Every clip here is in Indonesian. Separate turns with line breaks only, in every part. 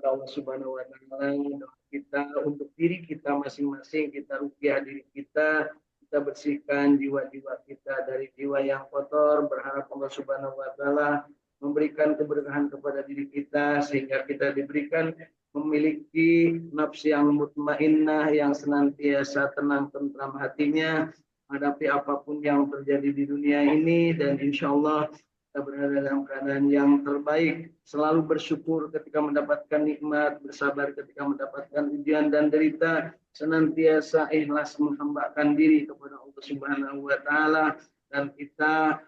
kepada Allah Subhanahu wa taala. Doa kita untuk diri kita masing-masing, kita ruqyah diri kita bersihkan jiwa-jiwa kita dari jiwa yang kotor, berharap Allah Subhanahu wa taala memberikan keberkahan kepada diri kita sehingga kita diberikan memiliki nafsu yang mutmainnah, yang senantiasa tenang tentram hatinya menghadapi apapun yang terjadi di dunia ini, dan insya Allah kita berada dalam keadaan yang terbaik, selalu bersyukur ketika mendapatkan nikmat, bersabar ketika mendapatkan ujian dan derita, senantiasa ikhlas menghambakan diri kepada Allah Subhanahu wa taala, dan kita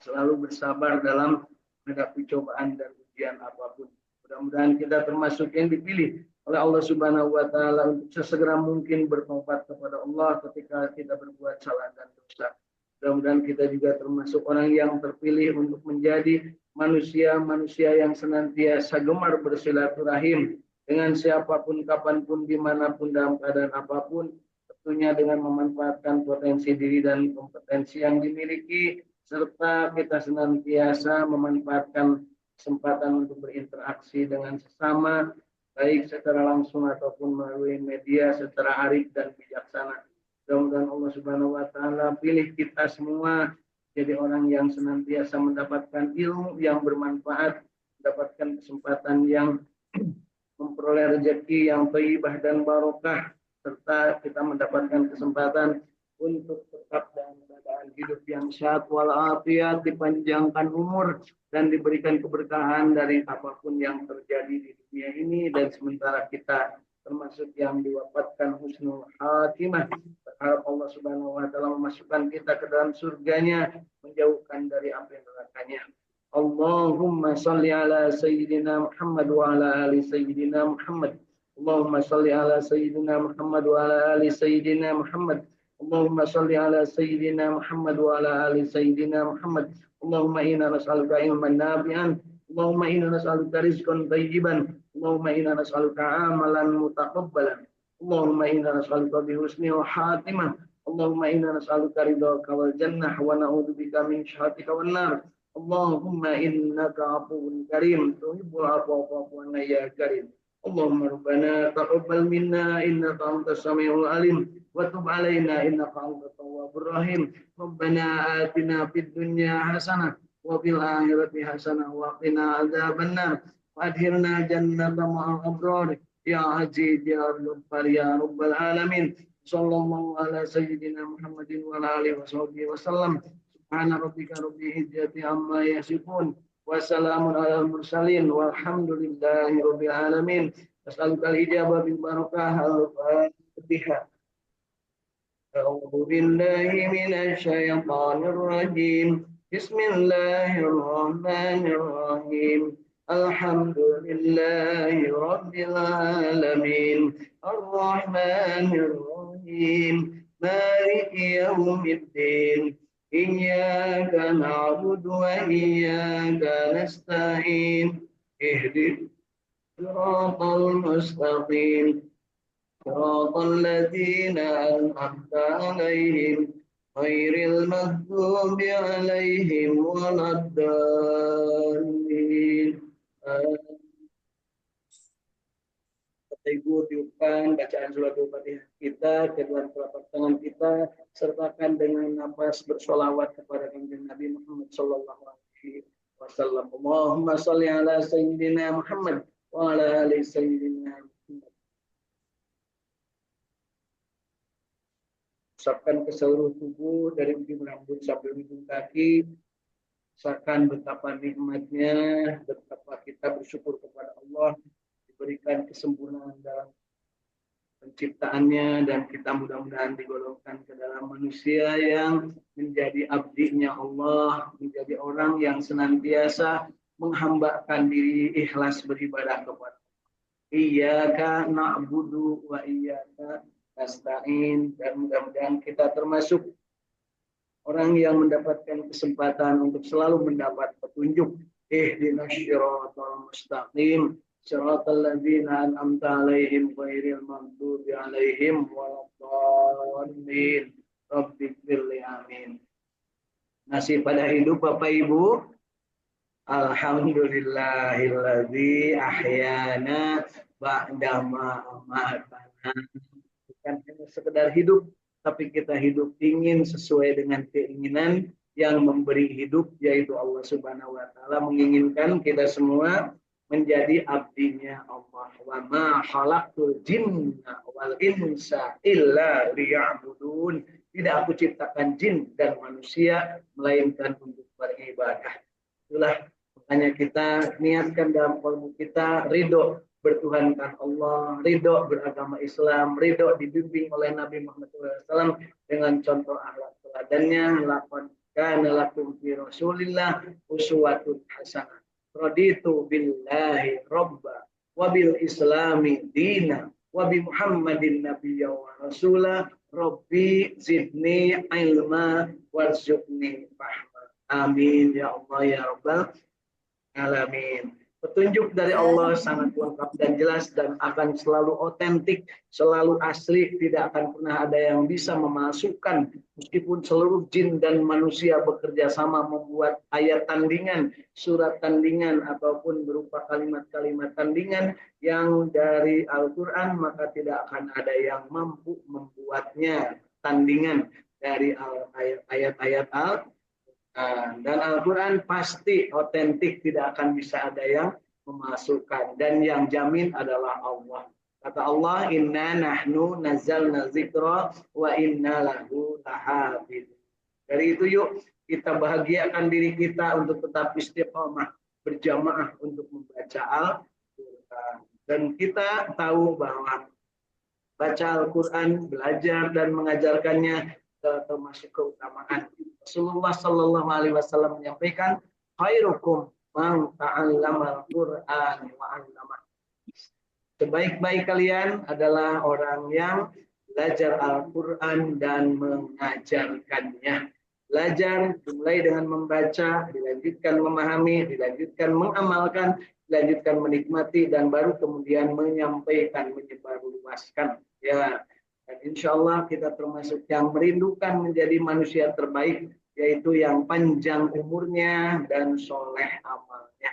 selalu bersabar dalam menghadapi cobaan dan ujian apapun. Mudah-mudahan kita termasuk yang dipilih oleh Allah Subhanahu wa taala untuk sesegera mungkin bertobat kepada Allah ketika kita berbuat salah dan dosa. Mudah-mudahan kita juga termasuk orang yang terpilih untuk menjadi manusia-manusia yang senantiasa gemar bersilaturahim dengan siapapun, kapanpun, dimanapun, dalam keadaan apapun, tentunya dengan memanfaatkan potensi diri dan kompetensi yang dimiliki, serta kita senantiasa memanfaatkan kesempatan untuk berinteraksi dengan sesama, baik secara langsung ataupun melalui media, secara arif dan bijaksana. Mudah-mudahan Allah Subhanahu wa taala pilih kita semua jadi orang yang senantiasa mendapatkan ilmu yang bermanfaat, mendapatkan kesempatan yang memperoleh rezeki yang thayyibah dan barokah, serta kita mendapatkan kesempatan untuk tetap dalam keadaan hidup yang sehat walafiat, dipanjangkan umur dan diberikan keberkahan dari apapun yang terjadi di dunia ini, dan sementara kita termasuk yang diwafatkan husnul khatimah, berharap Allah Subhanahu wa taala memasukkan kita ke dalam surganya, menjauhkan dari api nerakanya. Allahumma salli ala sayyidina Muhammad wa ala ali sayyidina Muhammad. Allahumma salli ala sayyidina Muhammad wa ala ali sayyidina Muhammad. Allahumma salli ala sayyidina Muhammad wa ala ali sayyidina Muhammad. Allahumma inna nas'aluka ilman nafi'an. Allahumma inna nas'aluka rizqan thayyiban. Allahumma inna nas'aluka amalan mutaqabbalan. Allahumma inna nas'aluka bihusnil khatimah. Allahumma inna nas'aluka ridhaka wal jannah wa na'udzubika min syahhatika wan nar. Allahumma innaka afuwwun karim tuhibbul afwa fa'fu anna ya karim. Allahumma rabbana taqabbal minna innaka antas samiul alim wa tub alaina innaka antat tawwabur rahim. Rabbana atina fid dunya hasanah wa fil akhirati hasanah wa qina adzabannar. وأدخلنا جنة مع الأبرار يا عزيز يا غفار يا رب العالمين. صلى الله على سيدنا محمد وعلى آله وصحبه وسلم. سبحان ربك رب العزة عما يصفون وسلام على المرسلين والحمد لله رب العالمين. أسألك الإجابة بالبركة الفاتحة. أعوذ بالله من الشيطان الرجيم. بسم الله الرحمن الرحيم. الحمد لله رب العالمين الرحمن الرحيم مالك يوم الدين إياك نعبد وإياك نستعين اهدنا الصراط المستقيم صراط الذين أنعمت عليهم غير المغضوب عليهم ولا الضالين. Ibu tiupkan bacaan surat Al-Fatihah kita, kedua telapak tangan kita, sertakan dengan nafas bersolawat kepada Kanjeng Nabi Muhammad sallallahu alaihi wasallam. Allahumma shalli ala sayyidina Muhammad wa ala ali sayyidina Muhammad. Usapkan ke seluruh tubuh dari ujung rambut sampai ujung kaki. Rasakan betapa nikmatnya, betapa kita bersyukur kepada Allah diberikan kesempurnaan dalam penciptaannya, dan kita mudah-mudahan digolongkan ke dalam manusia yang menjadi abdinya Allah, menjadi orang yang senantiasa menghambakan diri, ikhlas beribadah kepada Iyyaka na'budu wa iyyaka nasta'in, dan mudah-mudahan kita termasuk orang yang mendapatkan kesempatan untuk selalu mendapat petunjuk. Ihdinas siratal mustaqim siratal ladzina an'amta 'alaihim ghairil maghdubi 'alaihim waladdallin. Rabbighfirli amin. Nasib pada hidup Bapak Ibu, Alhamdulillahilladzi ahyana ba'dama amatana. Bukan hanya sekedar hidup, tapi kita hidup ingin sesuai dengan keinginan yang memberi hidup, yaitu Allah Subhanahu wa taala menginginkan kita semua menjadi abdinya Allah. Wa ma khalaqtul jinna wal insa illa liya'budun. Tidak aku ciptakan jin dan manusia melainkan untuk beribadah. Itulah makanya kita niatkan dalam kalbu kita ridho bertuhankan Allah, ridho beragama Islam, ridho dibimbing oleh Nabi Muhammad SAW dengan contoh akhlak teladannya. Laqad kana lakum fi Rasulillah uswatun hasanah. Raditu billahi robba wa bil islami dina wa bi Muhammadin nabiyya wa rasula rabbi zidni ilma warzuqni fahma. Amin ya Allah ya Rabbal alamin. Petunjuk dari Allah sangat lengkap dan jelas dan akan selalu otentik, selalu asli, tidak akan pernah ada yang bisa memasukkan meskipun seluruh jin dan manusia bekerja sama membuat ayat tandingan, surat tandingan ataupun berupa kalimat-kalimat tandingan yang dari Al-Qur'an, maka tidak akan ada yang mampu membuatnya tandingan dari ayat-ayat Al-Qur'an. Dan Al-Quran pasti otentik, tidak akan bisa ada yang memasukkan, dan yang jamin adalah Allah. Kata Allah, inna nahnu nazzalna dzikra wa inna lahu lahafidz. Dari itu yuk kita bahagiakan diri kita untuk tetap istiqomah berjamaah untuk membaca Al-Quran. Dan kita tahu bahwa baca Al-Quran, belajar dan mengajarkannya termasuk keutamaan. Rasulullah Shallallahu Alaihi Wasallam menyampaikan, khairukum man ta'allama al-Quran wa 'allama. Sebaik-baik kalian adalah orang yang belajar Al-Quran dan mengajarkannya. Belajar dimulai dengan membaca, dilanjutkan memahami, dilanjutkan mengamalkan, dilanjutkan menikmati, dan baru kemudian menyampaikan, menyebarluaskan. Ya, dan insya Allah kita termasuk yang merindukan menjadi manusia terbaik, yaitu yang panjang umurnya dan soleh amalnya.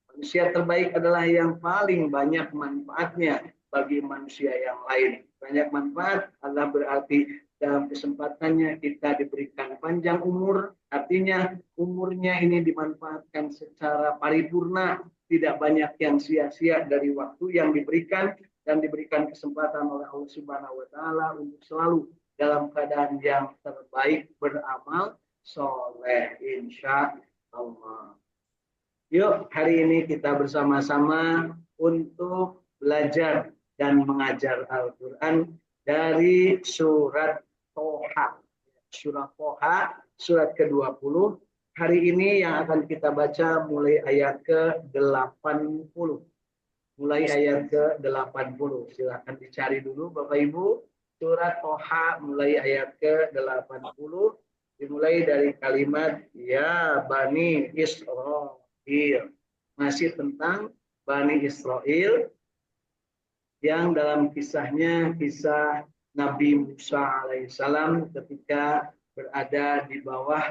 Manusia terbaik adalah yang paling banyak manfaatnya bagi manusia yang lain. Banyak manfaat adalah berarti dalam kesempatannya kita diberikan panjang umur, artinya umurnya ini dimanfaatkan secara paripurna, tidak banyak yang sia-sia dari waktu yang diberikan, dan diberikan kesempatan oleh Allah Subhanahu wa taala untuk selalu dalam keadaan yang terbaik, beramal soleh insya Allah. Yuk hari ini kita bersama-sama untuk belajar dan mengajar Al-Quran dari surat Toha. Surat Toha, surat ke-20. Hari ini yang akan kita baca mulai ayat ke-80. Mulai ayat ke-80. Silahkan dicari dulu Bapak Ibu. Surat Toha mulai ayat ke-80. Dimulai dari kalimat ya Bani Israel. Masih tentang Bani Israel yang dalam kisahnya kisah Nabi Musa alaihissalam ketika berada di bawah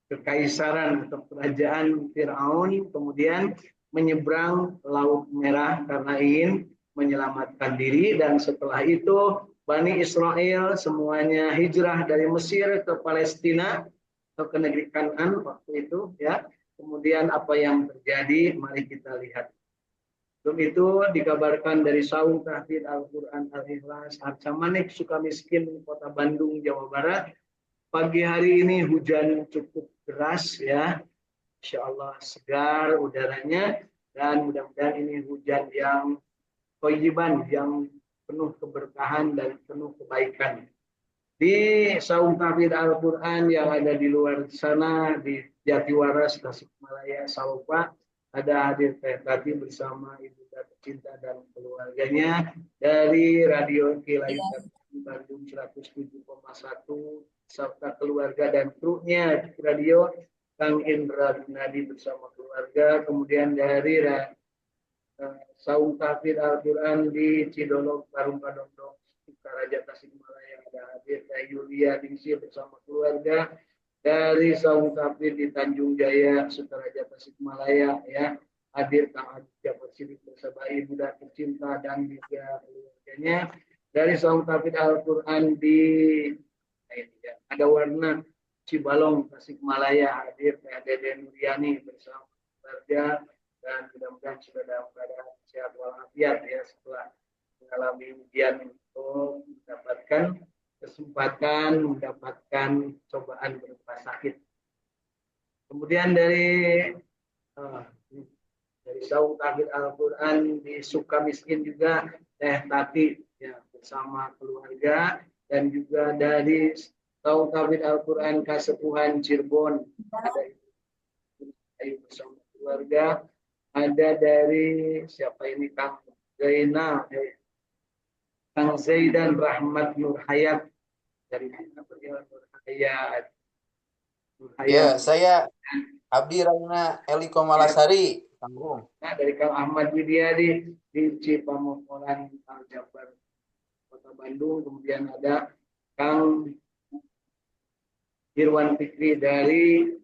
kekaisaran atau kerajaan Fir'aun, kemudian menyeberang Laut Merah karena ingin menyelamatkan diri, dan setelah itu Bani Israel semuanya hijrah dari Mesir ke Palestina atau ke negeri Kanaan waktu itu ya. Kemudian apa yang terjadi mari kita lihat. Sebelum itu dikabarkan dari Saung Tahfidz Al-Quran Al-Ikhlas Harca Manik Sukamiskin Kota Bandung Jawa Barat. Pagi hari ini hujan cukup deras ya, Insya Allah segar udaranya, dan mudah-mudahan ini hujan yang thayyiban, yang penuh keberkahan dan penuh kebaikan. Di Saung Tahfidz Al-Quran yang ada di luar sana, di Jatiwaras, Tasikmalaya, Salpa, ada hadir tadi bersama Ibu tercinta dan keluarganya dari Radio Kilayutan Bandung 107,1 serta keluarga dan truknya radio Kang Indra Gunadi bersama keluarga, kemudian dari Saung Tahfidz Al-Quran di Cidolog Parung Padondong Raja Tasikmalaya ada hadir Yulia Dingsi bersama keluarga, dari Saung Tapir di Tanjung Jaya, Sukaraja, Tasikmalaya, ya, hadir Kang Adi Jafar Sidik bersama ibu dan tercinta dan juga keluarganya. Dari Saung Tapir Al-Quran di ada warna Cibalong, Tasikmalaya, hadir Teh Dede Nuriani bersama keluarga dan mudah-mudahan sudah dalam keadaan sehat walafiat ya setelah mengalami ujian untuk mendapatkan kesempatan mendapatkan cobaan berupa sakit. Kemudian uh, dari Saung Tahfidz Al-Quran di Sukamiskin juga Teh Tati ya bersama keluarga dan juga dari Saung Tahfidz Al-Quran Kasepuhan Cirebon ada Ayu bersama keluarga, ada dari siapa ini Kang Zainal, Kang Zaidan Rahmat Nur Hayat dari mana beliau Nur Hayat.
Ya, saya Abdi Raina Eliko Malasari, Tanggung.
Nah, dari Kang Ahmad Widiadi di Cipamokolan Aljabar Kota Bandung, kemudian ada Kang Irwan Fikri dari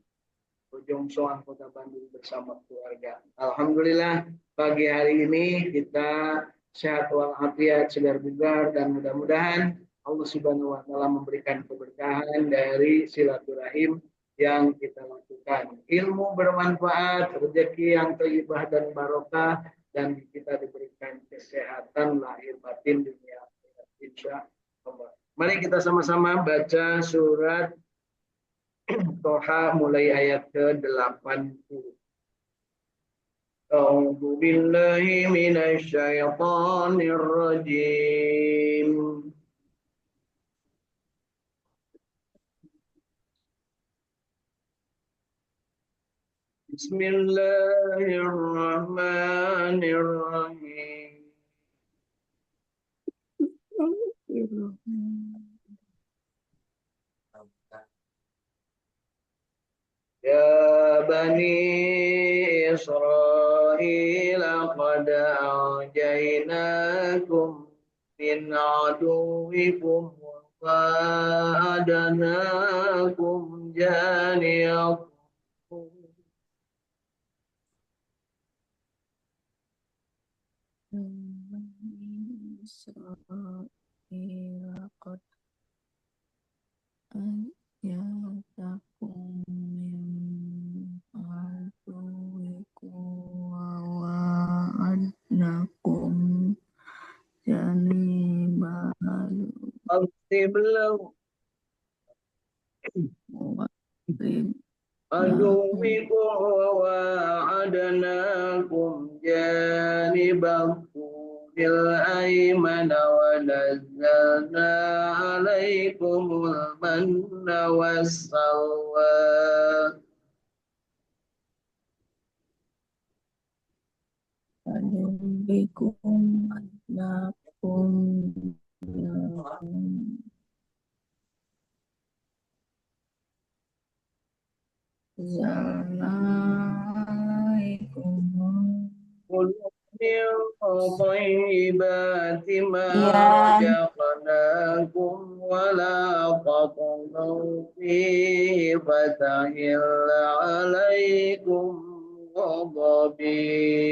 Bojong Soang Kota Bandung bersama keluarga. Alhamdulillah pagi hari ini kita sehat walafiat, segar bugar dan mudah-mudahan Allah Subhanahu wa taala memberikan keberkahan dari silaturahim yang kita lakukan. Ilmu bermanfaat, rezeki yang thayyibah dan barokah dan kita diberikan kesehatan lahir batin dunia akhirat insya Allah. Mari kita sama-sama baca surat Toha mulai ayat ke-80. A'udzu billahi minasy syaithanir rajim. Bismillahirrahmanirrahim. Ya Bani Israel qad anjaynakum min aduwikum wa fa'adnakum janiyakum
qad ayatakum min aduwikum wa wa'adnakum janibal
Al-Qiblah aduwikum wa wa'adnakum janibakum الأيمن ونزلنا عليكم المن والسلوى
Adubikum adnakum zalaikum
طيبات ما رزقناكم ولا تطغوا فيه فتحل عليكم غضبي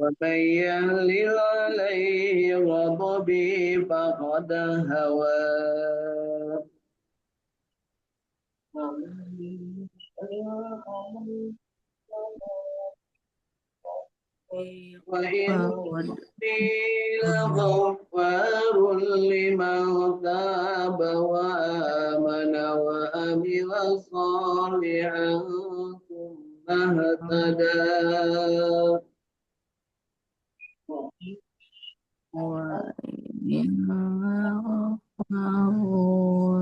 ومن يهلل عليه غضبي فقد هوى وإني لغفار لمن تاب وآمن وعمل صالحا ثم اهتدى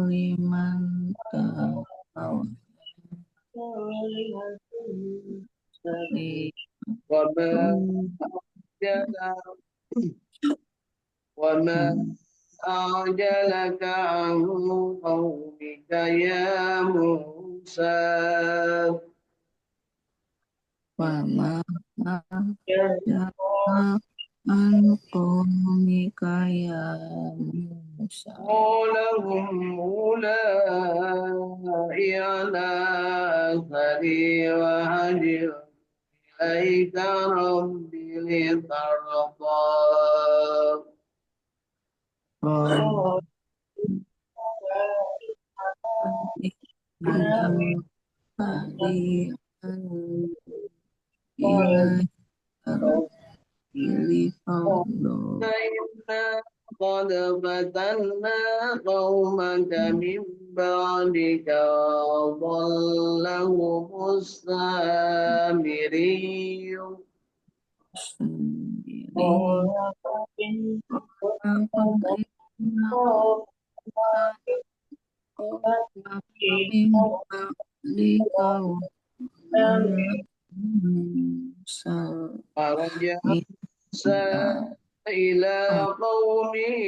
liman
وما أعجلك عن قومك يا موسى
وما أعجلك عن قومك يا موسى
قال هم أولئك على أثري وهجر إليك ربي لترضى
قال ألم أهدي إليك ربي لترضى
إنا قد فتنا قومك من بعدك وضلهم السامري
sendiri Walaupun di kau
فرجع موسى إلى قومه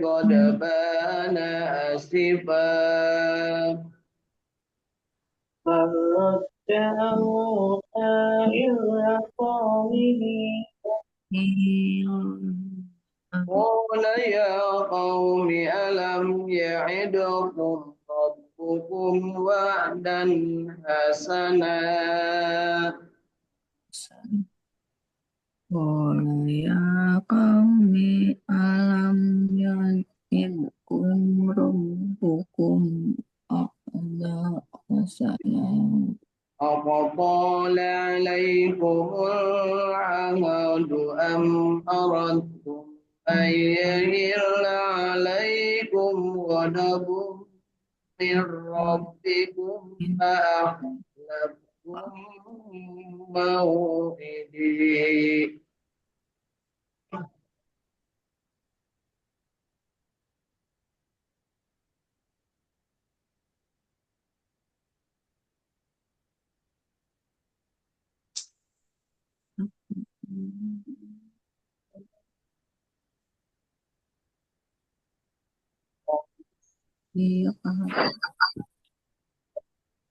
غضبان آسفا فرجع موسى إلى قومه قال يا قوم ألم يعدكم ربكم وعدا حسنا
Qala ya qaumi alam yakidkum rabbukum aqda hasana
أفطال عليكم العهد أم أردتم أن يهل عليكم غضب من ربكم فأحلفتم موعدي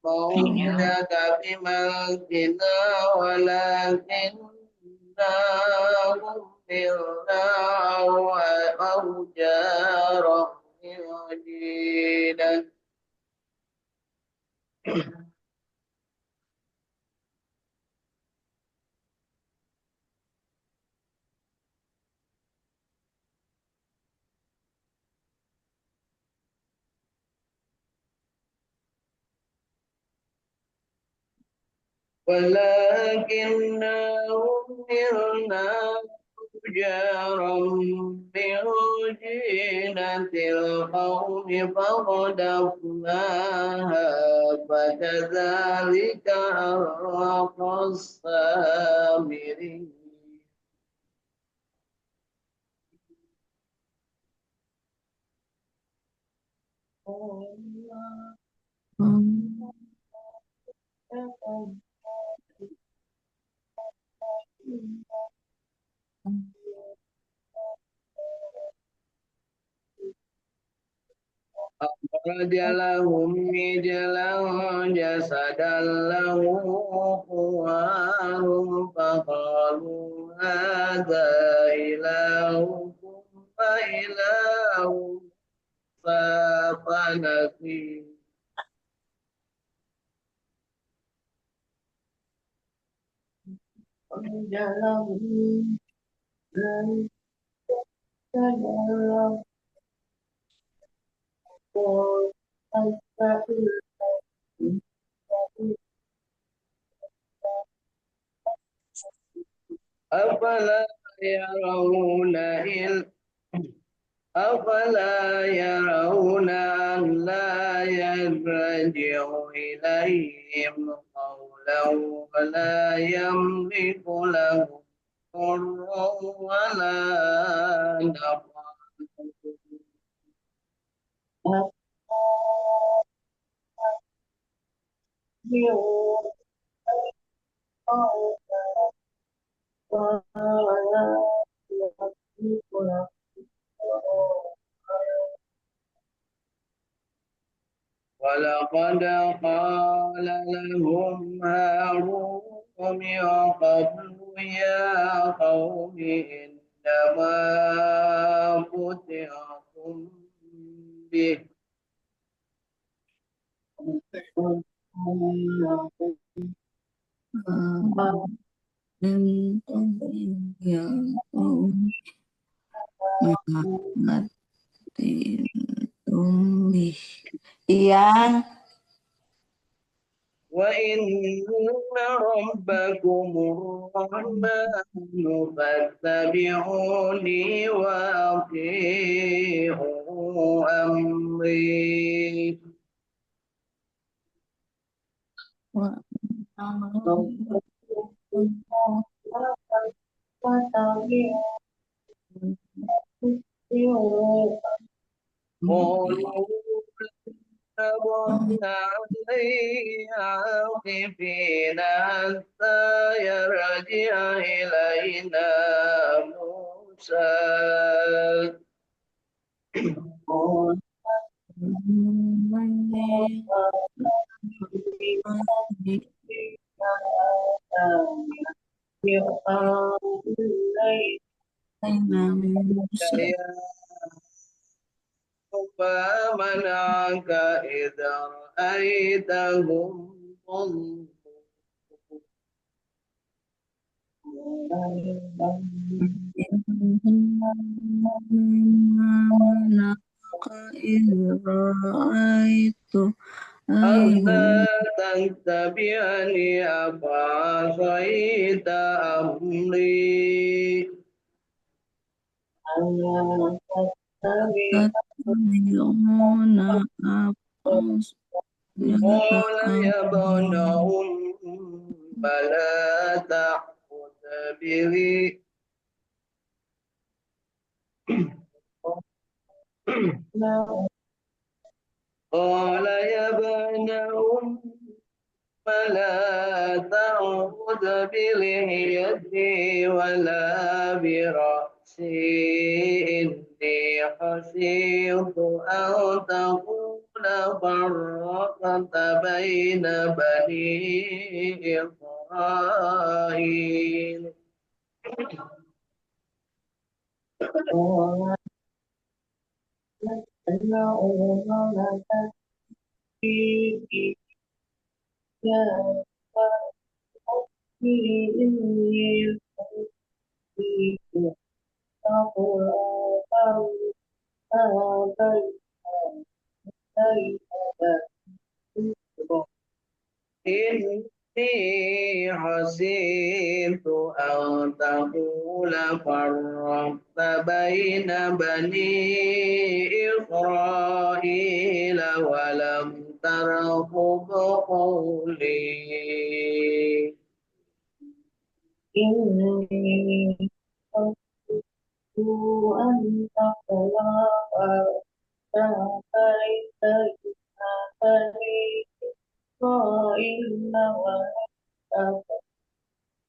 موعدك بملكنا ولكننا أمرنا أوجارا وجيلا ولكننا أمرنا أوجارا بوجينة القوم فقدرناها فكذلك أغرق السامرين أخرج لهم عجلا جسدا له خوار فقالوا هذا إلهكم فإله فنسي أخرج لهم جسدا أفلا يرون أفلا يرون أن لا يرجع إليهم قولا ولا يملك لهم ضرا ولا نفعا ولقد قال لهم هارون من قبل يا قوم إنما فتنتم به
من قبل يا قوم Muhammad به. Iya.
وإن ربكم الرحمن فاتبعوني وأطيعوا أمري قالوا نظرنا عليه عاقفين حتى يرجع إلينا موسى فمنعك إذا رأيتهم ضلوا
إذ رأيت
ألا تتبعني أفعصيت أمري
تتبعون
قال يا ابن أم لا تعبد به قال يا ابن أم فلا تعبد بلحيتي ولا برأسي إني خشيت أن تكون فرقت بين بني إسرائيل إني حسيت أن تقول فرقت بين بني إسرائيل ولم ترقب قولي إني خشيت أن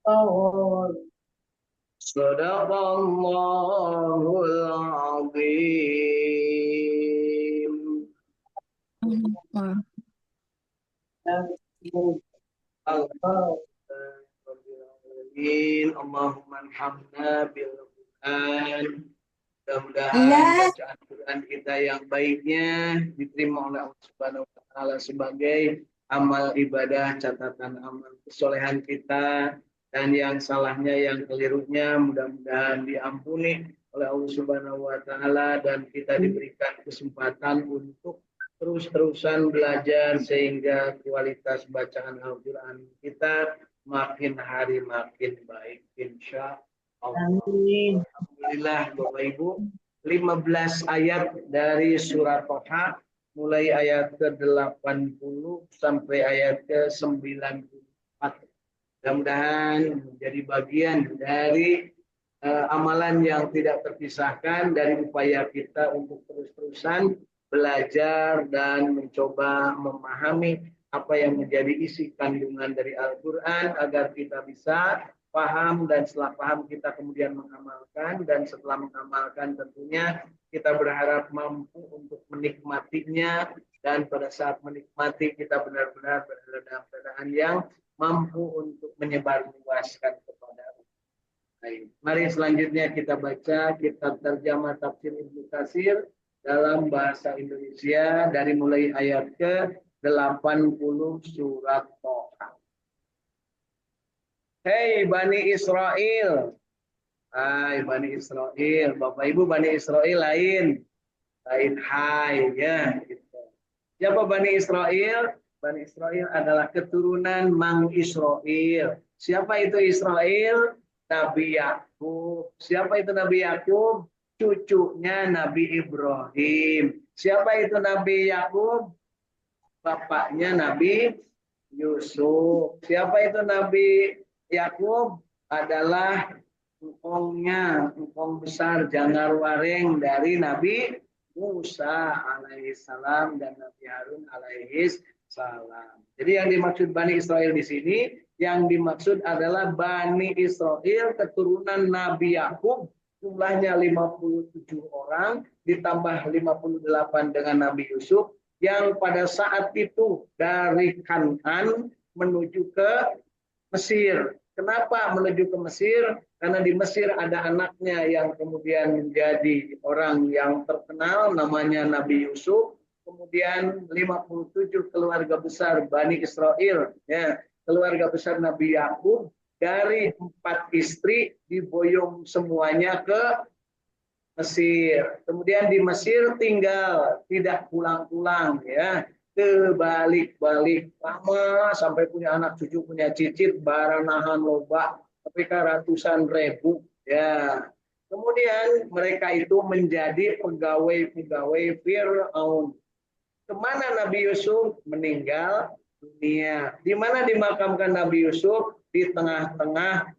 تقول صدق الله العظيم. Allahumma alhamdulillah bil Quran. Mudah-mudahan bacaan Quran kita yang baiknya diterima oleh Allah Subhanahu wa taala sebagai amal ibadah, catatan amal kesolehan kita, dan yang salahnya, yang kelirunya mudah-mudahan diampuni oleh Allah Subhanahu wa taala, dan kita diberikan kesempatan untuk terus-terusan belajar sehingga kualitas bacaan Al-Quran kita makin hari makin baik insya Allah. Alhamdulillah Bapak Ibu, 15 ayat dari surat Toha mulai ayat ke-80 sampai ayat ke-94. Mudah-mudahan menjadi bagian dari amalan yang tidak terpisahkan dari upaya kita untuk terus-terusan belajar dan mencoba memahami apa yang menjadi isi kandungan dari Al-Quran agar kita bisa paham, dan setelah paham kita kemudian mengamalkan, dan setelah mengamalkan tentunya kita berharap mampu untuk menikmatinya dan pada saat menikmati kita benar-benar berada dalam keadaan yang mampu untuk menyebarluaskan kepada orang lain. Mari selanjutnya kita baca kitab terjemah tafsir Ibnu Katsir dalam bahasa Indonesia dari mulai ayat ke-80 surat Toha. Hei Bani Israel. Hai Bani Israel. Bapak Ibu Bani Israel lain hai ya gitu. Siapa Bani Israel? Bani Israel adalah keturunan Mang Israel. Siapa itu Israel? Nabi Yakub. Siapa itu Nabi Yakub? Cucunya Nabi Ibrahim. Siapa itu Nabi Yakub? Bapaknya Nabi Yusuf. Siapa itu Nabi Yakub? Adalah engkong besar jangar waring dari Nabi Musa alaihissalam dan Nabi Harun alaihissalam. Jadi yang dimaksud Bani Israel di sini, yang dimaksud adalah Bani Israel keturunan Nabi Yakub, jumlahnya 57 orang, ditambah 58 dengan Nabi Yusuf, yang pada saat itu dari Kan'an menuju ke Mesir. Kenapa menuju ke Mesir? Karena di Mesir ada anaknya yang kemudian menjadi orang yang terkenal, namanya Nabi Yusuf. Kemudian 57 keluarga besar Bani Israel, ya, keluarga besar Nabi Yakub, dari 4 istri diboyong semuanya ke Mesir. Kemudian di Mesir tinggal, tidak pulang-pulang, ya. Balik-balik lama sampai punya anak cucu, punya cicit, baranahan loba, tapi ratusan ribu, ya. Kemudian mereka itu menjadi pegawai-pegawai Fir'aun. Kemana Nabi Yusuf? Meninggal dunia. Di mana dimakamkan Nabi Yusuf? Di tengah-tengah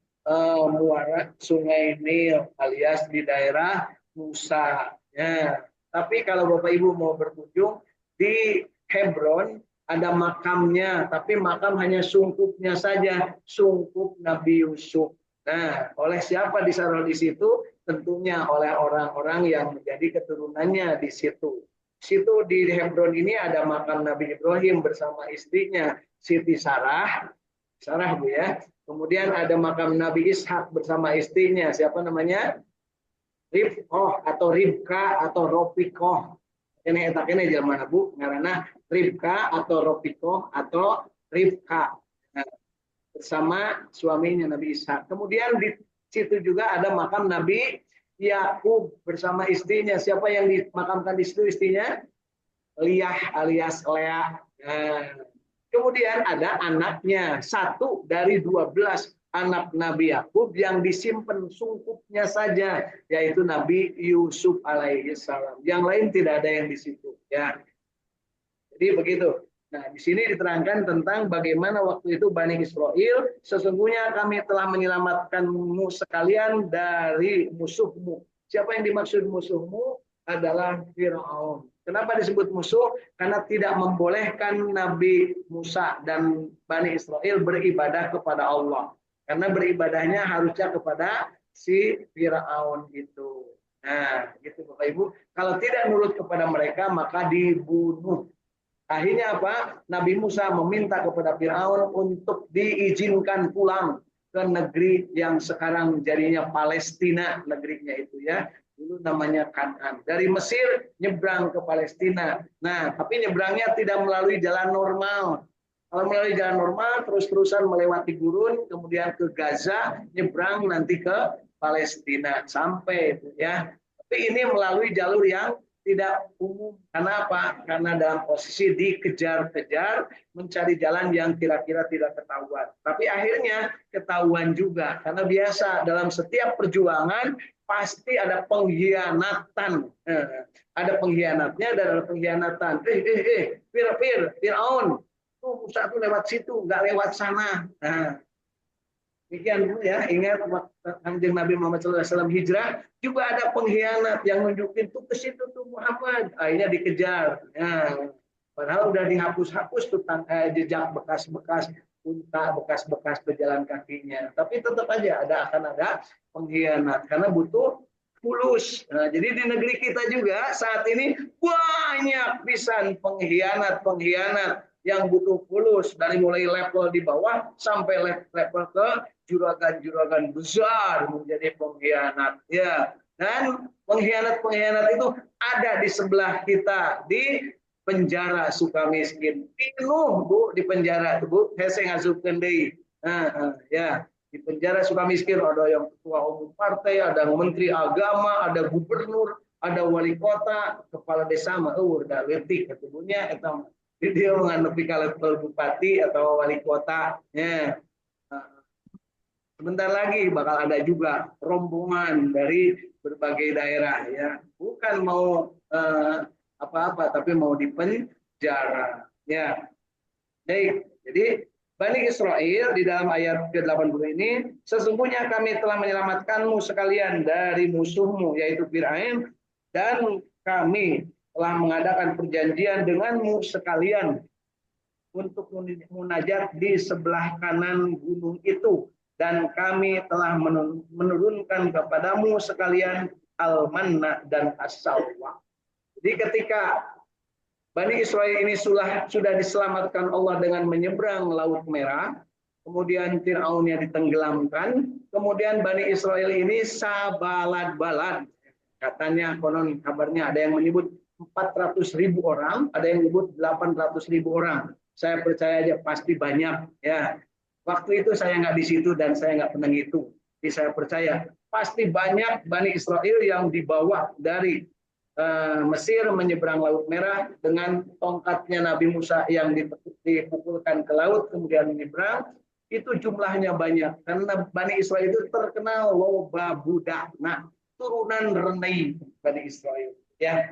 muara Sungai Nil, alias di daerah Musa. Ya. Tapi kalau Bapak Ibu mau berkunjung di Hebron, ada makamnya, tapi makam hanya sungkupnya saja, sungkup Nabi Yusuf. Nah, oleh siapa ditaruh di situ? Tentunya oleh orang-orang yang menjadi keturunannya di situ. Situ di Hebron ini ada makam Nabi Ibrahim bersama istrinya Siti Sarah, Bu ya. Kemudian ada makam Nabi Ishak bersama istrinya, siapa namanya? Ribkoh atau Ribka atau Ropikoh. Ini etaknya zaman Bu, karena Ribka atau Ropikoh atau Ribka, nah, bersama suaminya Nabi Ishak. Kemudian di situ juga ada makam Nabi Yakub bersama istrinya. Siapa yang dimakamkan di situ istrinya? Liah alias Lea. Nah, kemudian ada anaknya, 1 dari 12 anak Nabi Yakub yang disimpan sungkupnya saja, yaitu Nabi Yusuf alaihissalam. Yang lain tidak ada yang di situ, ya. Jadi begitu. Nah, di sini diterangkan tentang bagaimana waktu itu Bani Israel, sesungguhnya kami telah menyelamatkanmu sekalian dari musuhmu. Siapa yang dimaksud musuhmu? Adalah Fir'aun. Kenapa disebut musuh? Karena tidak membolehkan Nabi Musa dan Bani Israel beribadah kepada Allah. Karena beribadahnya harusnya kepada si Fir'aun itu. Nah, gitu Bapak Ibu. Kalau tidak nurut kepada mereka, maka dibunuh. Akhirnya apa? Nabi Musa meminta kepada Fir'aun untuk diizinkan pulang ke negeri yang sekarang jadinya Palestina, negerinya itu ya. Dulu namanya Kan'an. Dari Mesir nyebrang ke Palestina. Nah, tapi nyebrangnya tidak melalui jalan normal. Kalau melalui jalan normal, terus-terusan melewati gurun, kemudian ke Gaza, nyebrang nanti ke Palestina sampai ya. Tapi ini melalui jalur yang tidak umum. Karena apa? Karena dalam posisi dikejar-kejar, mencari jalan yang kira-kira tidak ketahuan. Tapi akhirnya ketahuan juga. Karena biasa dalam setiap perjuangan pasti ada pengkhianatan. Ada pengkhianatnya dan ada pengkhianatan. Fir'aun. Musa itu lewat situ, nggak lewat sana. Nah, demikian ya, ingat Kanjeng Nabi Muhammad SAW hijrah juga ada pengkhianat yang nunjukin tuh ke situ tuh Muhammad, akhirnya dikejar. Nah, padahal udah dihapus-hapus tuh jejak bekas-bekas unta, bekas-bekas pejalan kakinya. Tapi tetap aja akan ada pengkhianat karena butuh fulus. Nah, jadi di negeri kita juga saat ini banyak pisan pengkhianat yang butuh fulus, dari mulai level di bawah sampai level ke juragan-juragan besar menjadi pengkhianat. Ya, dan pengkhianat itu ada di sebelah kita di penjara Sukamiskin. Penuh Bu di penjara tuh Bu. Hese ngasupkeun deui. Ya, di penjara Sukamiskin ada yang ketua umum partai, ada menteri agama, ada gubernur, ada wali kota, kepala desa mah da leutik ketubuhnya eta dia menghadapi kalau bupati atau wali kota. Ya. Sebentar lagi bakal ada juga rombongan dari berbagai daerah ya. Bukan mau apa-apa tapi mau dipenjara. Ya. Baik. Jadi Bani Israel di dalam ayat ke-80 ini, sesungguhnya kami telah menyelamatkanmu sekalian dari musuhmu yaitu Fir'aun, dan kami telah mengadakan perjanjian denganmu sekalian untuk munajat di sebelah kanan gunung itu, dan kami telah menurunkan kepadamu sekalian al-manna dan as-salwa. Jadi ketika Bani Israel ini sudah diselamatkan Allah dengan menyeberang Laut Merah, kemudian Fir'aunnya ditenggelamkan, kemudian Bani Israel ini sabalad-balad. Katanya konon kabarnya ada yang menyebut 400.000 orang, ada yang menyebut 800.000 orang. Saya percaya aja pasti banyak ya. Waktu itu saya nggak di situ dan saya nggak pernah ngitung. Jadi saya percaya pasti banyak Bani Israel yang dibawa dari Mesir menyeberang Laut Merah dengan tongkatnya Nabi Musa yang dipukulkan ke laut kemudian menyeberang. Itu jumlahnya banyak karena Bani Israel itu terkenal loba budak. Nah, turunan Renai Bani Israel ya.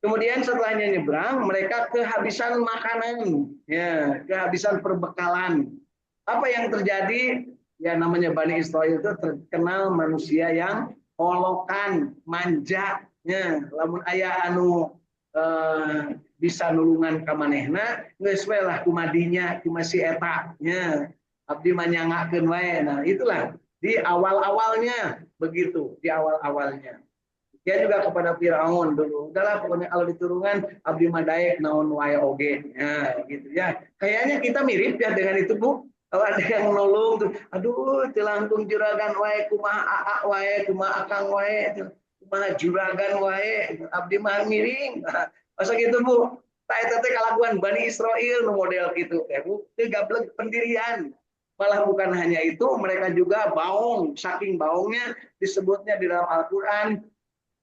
Kemudian setelahnya nyebrang, mereka kehabisan makanan, ya, kehabisan perbekalan. Apa yang terjadi? Ya namanya Bani Israel itu terkenal manusia yang olokan, manja, ya. Lamun aya anu bisa nulungan ka manehna, geus we lah kumadinya, kumasi eta, ya. Abdi manyangakeun wae. Nah, itulah di awal-awalnya begitu, di awal-awalnya. Dia juga kepada Firaun dulu. Udahlah pokoknya kalau diturunkan abdi madaek naon wae oge. Nah, gitu ya. Kayaknya kita mirip ya dengan itu, Bu. Kalau ada yang nolong tuh, aduh, tilangtung juragan wae kumaha aa wae, kumaha akang wae, kumaha juragan wae, abdi mah miring. Nah, masa gitu, Bu. Ta eta teh kalakuan Bani Israel nu model gitu teh, Bu. Teu gablek pendirian. Malah bukan hanya itu, mereka juga baong, saking baongnya disebutnya di dalam Al-Qur'an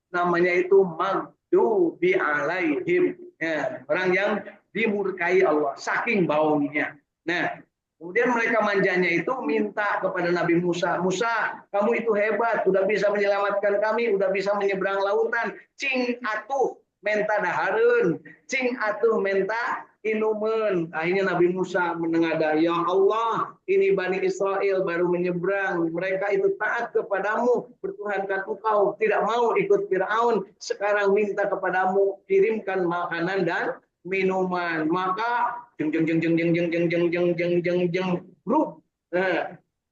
namanya itu maghdubi alaihim, ya, orang yang dimurkai Allah saking baungnya. Nah, kemudian mereka manjanya itu minta kepada Nabi Musa, Musa, kamu itu hebat, udah bisa menyelamatkan kami, udah bisa menyeberang lautan, cing atuh menta dahareun, cing atuh menta inumen. Akhirnya Nabi Musa menengadah, ya Allah, ini Bani Israel baru menyeberang, mereka itu taat kepadamu, bertuhankan engkau, tidak mau ikut Firaun, sekarang minta kepadamu kirimkan makanan dan minuman. Maka jeng jeng jeng jeng jeng jeng jeng jeng jeng jeng jeng jeng bruk,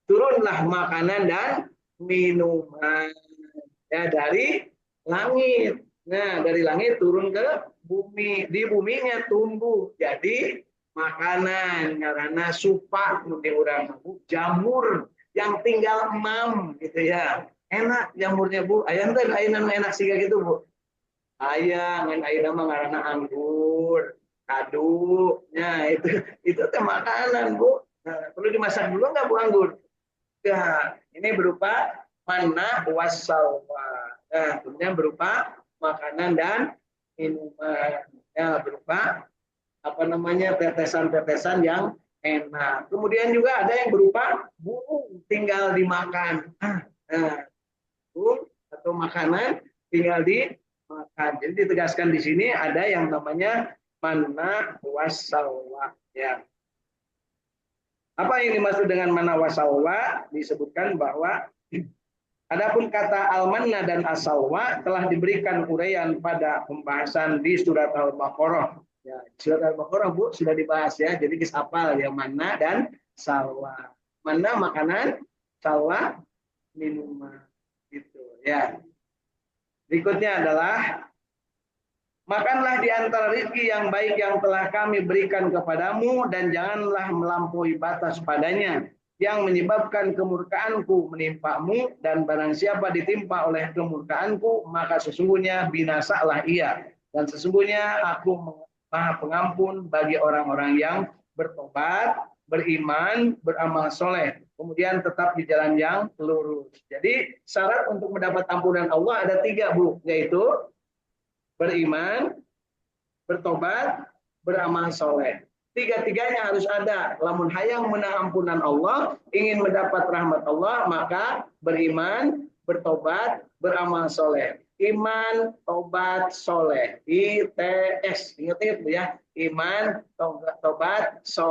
turunlah makanan dan minuman ya dari langit. Nah, dari langit turun ke bumi, di buminya tumbuh jadi makanan karena supa mungkin orang jamur yang tinggal emam gitu ya. Enak jamurnya, Bu. Aya teh ayeuna enak sih kayak gitu, Bu. Aya ngan ayeuna mah ngaranna anggur, kadu. Nah, itu teh makanan, Bu. Nah, perlu dimasak dulu enggak, Bu, anggur? Ya, ini berupa manna wassalwa. Nah, kemudian berupa makanan dan minuman, ya, berupa apa namanya tetesan-tetesan yang enak. Kemudian juga ada yang berupa burung tinggal dimakan. Burung atau makanan tinggal dimakan. Jadi ditegaskan di sini ada yang namanya manna wassalwa, ya. Apa yang dimaksud dengan manna wassalwa? Disebutkan bahwa adapun kata al-manna dan as-salwa telah diberikan uraian pada pembahasan di surat Al-Baqarah. Ya, surat Al-Baqarah, Bu, sudah dibahas ya. Jadi hafal ya, manna dan salwa. Manna makanan, salwa minuman. Gitu ya. Berikutnya adalah makanlah di antara rezeki yang baik yang telah kami berikan kepadamu dan janganlah melampaui batas padanya yang menyebabkan kemurkaanku menimpamu dan barang siapa ditimpa oleh kemurkaanku maka sesungguhnya binasalah ia dan sesungguhnya aku Maha Pengampun bagi orang-orang yang bertobat, beriman, beramal soleh, kemudian tetap di jalan yang lurus. Jadi syarat untuk mendapat ampunan Allah ada 3, Bu, yaitu beriman, bertobat, beramal soleh. Tiga-tiganya harus ada. Lamun hayang menang ampunan Allah, ingin mendapat rahmat Allah, maka beriman, bertobat, beramal soleh. Iman, tobat, soleh. ITS. Ingat-ingat ya. Iman, tobat, soleh.